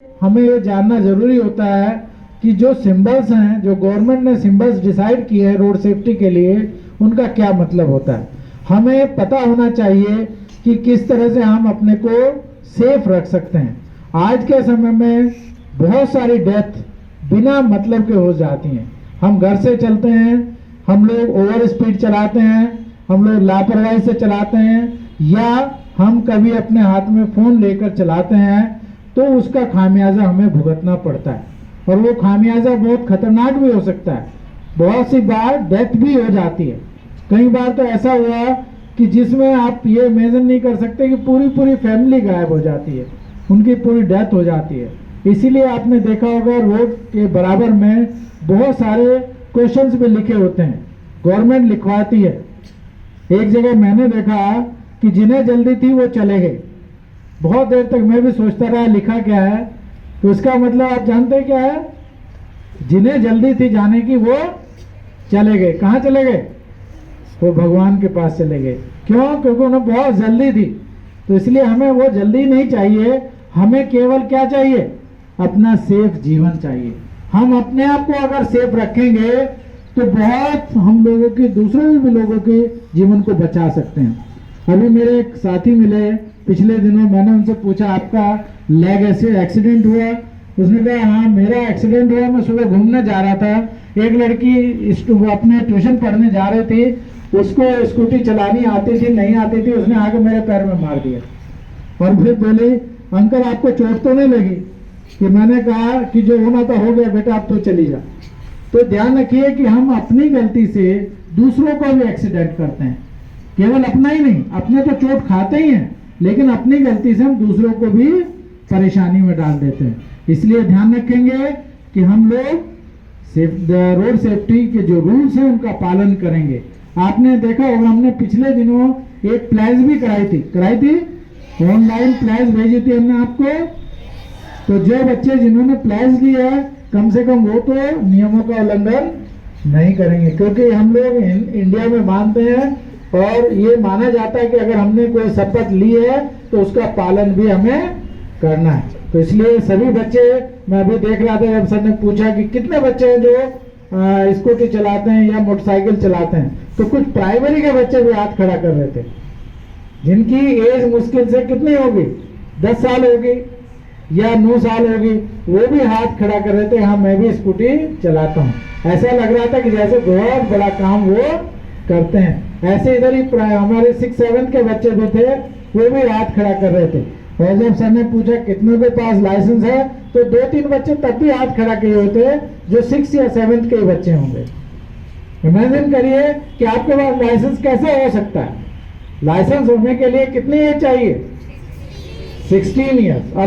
हमें ये जानना जरूरी होता है कि जो सिंबल्स हैं, जो गवर्नमेंट ने सिंबल्स डिसाइड किए हैं रोड सेफ्टी के लिए, उनका क्या मतलब होता है। हमें पता होना चाहिए कि किस तरह से हम अपने को सेफ रख सकते हैं। आज के समय में बहुत सारी डेथ बिना मतलब के हो जाती हैं। हम घर से चलते हैं, हम लोग ओवर स्पीड चलाते हैं, हम लोग लापरवाही से चलाते हैं, या हम कभी अपने हाथ में फोन लेकर चलाते हैं, तो उसका खामियाजा हमें भुगतना पड़ता है। और वो खामियाजा बहुत खतरनाक भी हो सकता है। बहुत सी बार डेथ भी हो जाती है। कई बार तो ऐसा हुआ कि जिसमें आप ये इमेजिन नहीं कर सकते कि पूरी पूरी फैमिली गायब हो जाती है, उनकी पूरी डेथ हो जाती है। इसीलिए आपने देखा होगा रोड के बराबर में बहुत सारे क्वेश्चंस भी लिखे होते हैं, गवर्नमेंट लिखवाती है। एक जगह मैंने देखा कि जिन्हें जल्दी थी वो चले गए। बहुत देर तक मैं भी सोचता रहा लिखा क्या है, तो उसका मतलब आप जानते क्या है, जिन्हें जल्दी थी जाने की वो चले गए। कहाँ चले गए? वो भगवान के पास चले गए। क्यों? क्योंकि उन्हें बहुत जल्दी थी। तो इसलिए हमें वो जल्दी नहीं चाहिए, हमें केवल क्या चाहिए? अपना सेफ जीवन चाहिए। हम अपने आप को अगर सेफ रखेंगे तो बहुत हम लोगों की, दूसरे भी लोगों के जीवन को बचा सकते हैं। अभी मेरे एक साथी मिले पिछले दिनों, मैंने उनसे पूछा आपका लेग ऐसे एक्सीडेंट हुआ? उसने कहा हाँ मेरा एक्सीडेंट हुआ, मैं सुबह घूमने जा रहा था, एक लड़की अपने ट्यूशन पढ़ने जा रही थी, उसको स्कूटी चलानी आती थी नहीं आती थी, उसने आके मेरे पैर में मार दिया। और फिर बोली अंकल आपको चोट तो नहीं लगी? कि मैंने कहा कि जो होना था हो गया बेटा, अब तो चली जा। तो ध्यान रखिए कि हम अपनी गलती से दूसरों को भी एक्सीडेंट करते हैं। केवल अपना ही नहीं, अपने तो चोट खाते ही हैं, लेकिन अपनी गलती से हम दूसरों को भी परेशानी में डाल देते हैं। इसलिए ध्यान रखेंगे कि हम लोग रोड सेफ्टी के जो रूल्स हैं उनका पालन करेंगे। आपने देखा होगा हमने पिछले दिनों एक प्लेज भी कराई थी ऑनलाइन प्लेज भेजी थी हमने आपको। तो जो बच्चे जिन्होंने प्लेज ली है कम से कम वो तो नियमों का उल्लंघन नहीं करेंगे, क्योंकि हम लोग इंडिया में मानते हैं और ये माना जाता है कि अगर हमने कोई शपथ ली है तो उसका पालन भी हमें करना है। तो इसलिए सभी बच्चे, मैं अभी देख रहा था जब सर ने पूछा कि कितने बच्चे हैं जो स्कूटी चलाते हैं या मोटरसाइकिल चलाते हैं, तो कुछ प्राइमरी के बच्चे भी हाथ खड़ा कर रहे थे, जिनकी एज मुश्किल से कितनी होगी, 10 साल होगी या 9 साल होगी, वो भी हाथ खड़ा कर रहे थे हाँ मैं भी स्कूटी चलाता हूँ। ऐसा लग रहा था कि जैसे बहुत बड़ा काम वो करते हैं। ऐसे इधर ही हमारे 6-7 के बच्चे भी थे, वो भी हाथ खड़ा कर रहे थे। और जब सर ने पूछा कितनों के पास लाइसेंस है, तो 2-3 बच्चे तब भी हाथ खड़ा किए होते जो 6 या 7 के बच्चे होंगे। इमेजिन करिए कि आपके पास लाइसेंस कैसे हो सकता है। लाइसेंस होने के लिए कितनी एज चाहिए? 16 ईयर्स।